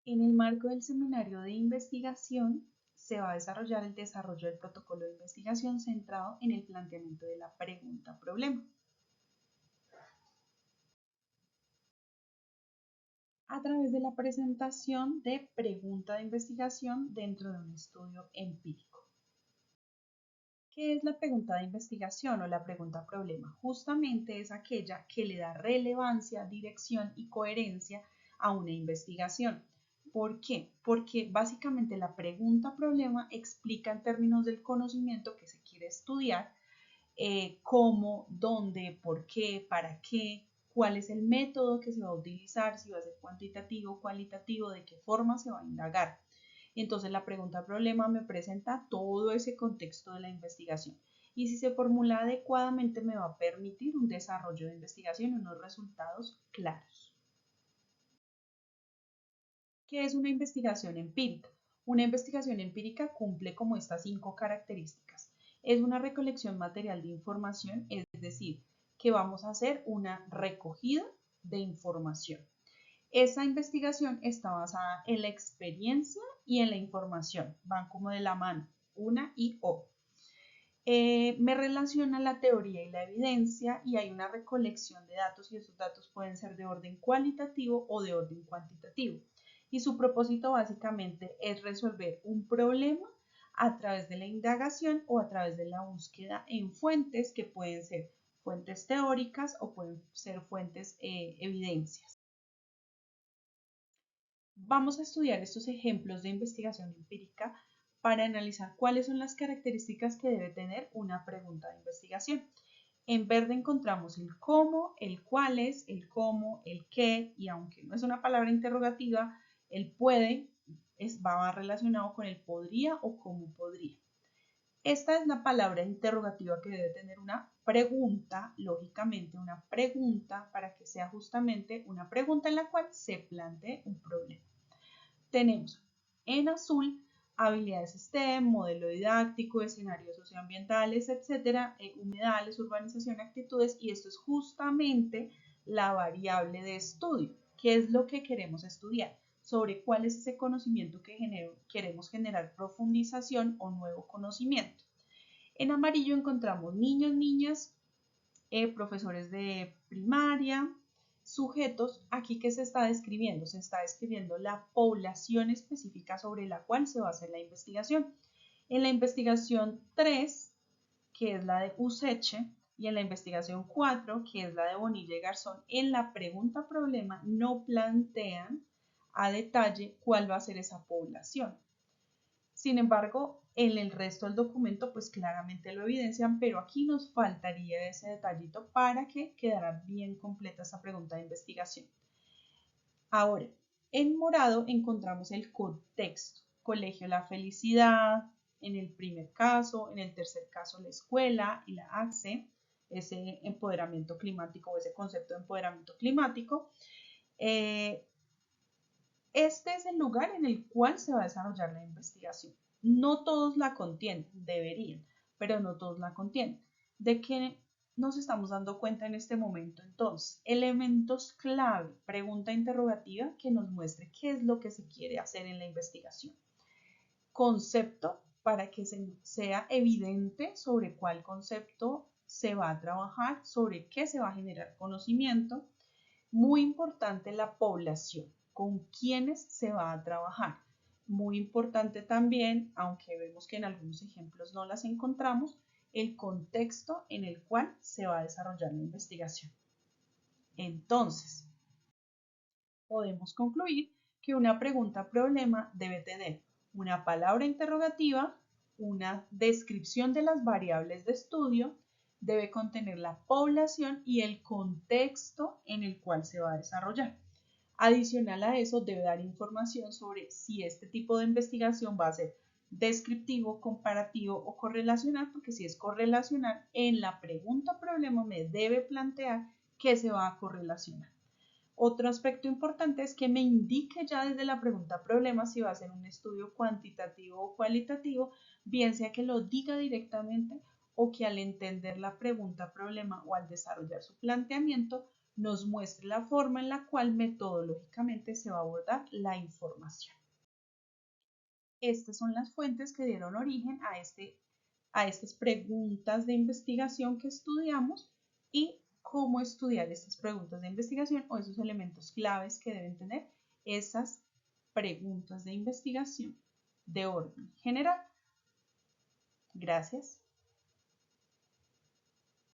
En el marco del seminario de investigación se va a desarrollar el desarrollo del protocolo de investigación centrado en el planteamiento de la pregunta-problema. A través de la presentación de pregunta de investigación dentro de un estudio empírico. ¿Qué es la pregunta de investigación o la pregunta problema? Justamente es aquella que le da relevancia, dirección y coherencia a una investigación. ¿Por qué? Porque básicamente la pregunta problema explica en términos del conocimiento que se quiere estudiar, cómo, dónde, por qué, para qué, cuál es el método que se va a utilizar, si va a ser cuantitativo, cualitativo, de qué forma se va a indagar. Entonces la pregunta problema me presenta todo ese contexto de la investigación y si se formula adecuadamente me va a permitir un desarrollo de investigación y unos resultados claros. ¿Qué es una investigación empírica? Una investigación empírica cumple como estas 5 características. Es una recolección material de información, es decir, que vamos a hacer una recogida de información. Esa investigación está basada en la experiencia y en la información, van como de la mano, una y o. Me relaciona la teoría y la evidencia y hay una recolección de datos y esos datos pueden ser de orden cualitativo o de orden cuantitativo. Y su propósito básicamente es resolver un problema a través de la indagación o a través de la búsqueda en fuentes que pueden ser fuentes teóricas o pueden ser fuentes evidencias. Vamos a estudiar estos ejemplos de investigación empírica para analizar cuáles son las características que debe tener una pregunta de investigación. En verde encontramos el cómo, el cuáles, el cómo, el qué, y aunque no es una palabra interrogativa, el puede va relacionado con el podría o cómo podría. Esta es la palabra interrogativa que debe tener una pregunta, lógicamente una pregunta para que sea justamente una pregunta en la cual se plantee un problema. Tenemos en azul habilidades STEM, modelo didáctico, escenarios socioambientales, etcétera, humedales, urbanización, actitudes, y esto es justamente la variable de estudio. ¿Qué es lo que queremos estudiar? Sobre cuál es ese conocimiento que queremos generar profundización o nuevo conocimiento. En amarillo encontramos niños, niñas, profesores de primaria, sujetos. Aquí que se está describiendo la población específica sobre la cual se va a hacer la investigación. En la investigación 3, que es la de Useche, y en la investigación 4, que es la de Bonilla y Garzón, en la pregunta problema no plantean a detalle cuál va a ser esa población. Sin embargo, en el resto del documento pues claramente lo evidencian, pero aquí nos faltaría ese detallito para que quedara bien completa esa pregunta de investigación. Ahora, en morado encontramos el contexto, colegio La Felicidad, en el primer caso, en el tercer caso la escuela y la AXE, ese empoderamiento climático o ese concepto de empoderamiento climático. Este es el lugar en el cual se va a desarrollar la investigación. No todos la contienen, deberían, pero no todos la contienen. ¿De qué nos estamos dando cuenta en este momento? Entonces, elementos clave, pregunta interrogativa que nos muestre qué es lo que se quiere hacer en la investigación. Concepto, para que sea evidente sobre cuál concepto se va a trabajar, sobre qué se va a generar conocimiento. Muy importante la población, con quiénes se va a trabajar. Muy importante también, aunque vemos que en algunos ejemplos no las encontramos, el contexto en el cual se va a desarrollar la investigación. Entonces, podemos concluir que una pregunta problema debe tener una palabra interrogativa, una descripción de las variables de estudio, debe contener la población y el contexto en el cual se va a desarrollar. Adicional a eso, debe dar información sobre si este tipo de investigación va a ser descriptivo, comparativo o correlacional, porque si es correlacional, en la pregunta problema me debe plantear qué se va a correlacionar. Otro aspecto importante es que me indique ya desde la pregunta problema si va a ser un estudio cuantitativo o cualitativo, bien sea que lo diga directamente o que al entender la pregunta problema o al desarrollar su planteamiento nos muestre la forma en la cual metodológicamente se va a abordar la información. Estas son las fuentes que dieron origen a estas preguntas de investigación que estudiamos y cómo estudiar estas preguntas de investigación o esos elementos claves que deben tener esas preguntas de investigación de orden general. Gracias.